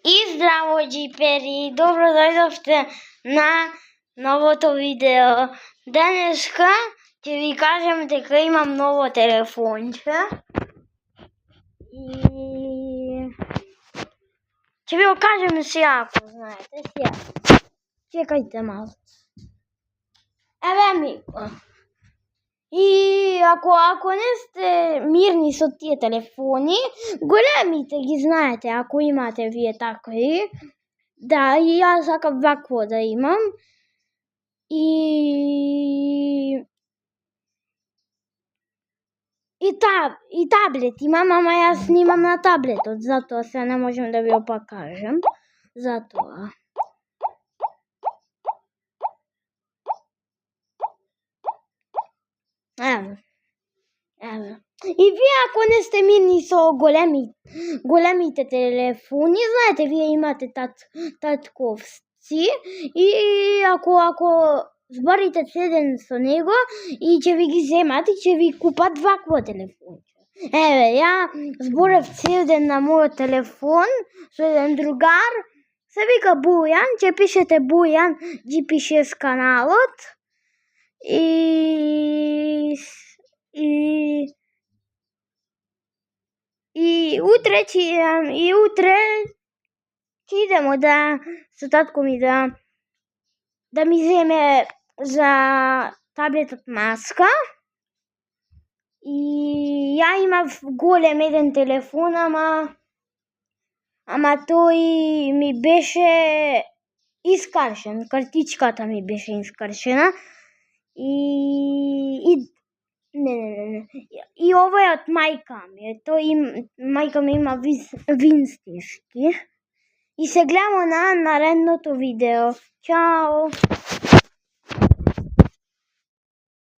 И здраво, джипери! Добро дојдовте на новото видео. Денеска ќе ви кажам дека имам ново телефонче. И ќе ви го кажем сега, ако знаете. Сега. Чекајте малку. Еве ми го. И ако не сте мирни со тие телефони, големите ги знаете, ако имате вие такви. Да, и јас сакам вакво да имам. И таблет имам, ама јас снимам на таблетот, затоа се не можам да ви го покажам. Затоа. Еве. И вие ако не сте мирни со големите телефони, знаете, вие имате татковци и ако зборите седен со него и ќе ви ги земат и ќе ви купат вакво телефонче. Еве, ја зборев седен на мојот телефон со еден другар, се вика Бујан, ќе пишете Бујан, GP6 каналот и утре ќе идемо со татко ми да ми земе за таблетот маска. И ја имав голем еден телефон, ама тој ми беше искршен, картичката ми беше искршена. И овој од мајка ми. Мајка ми има винстишки. И се гледаме на наредното видео. Чао!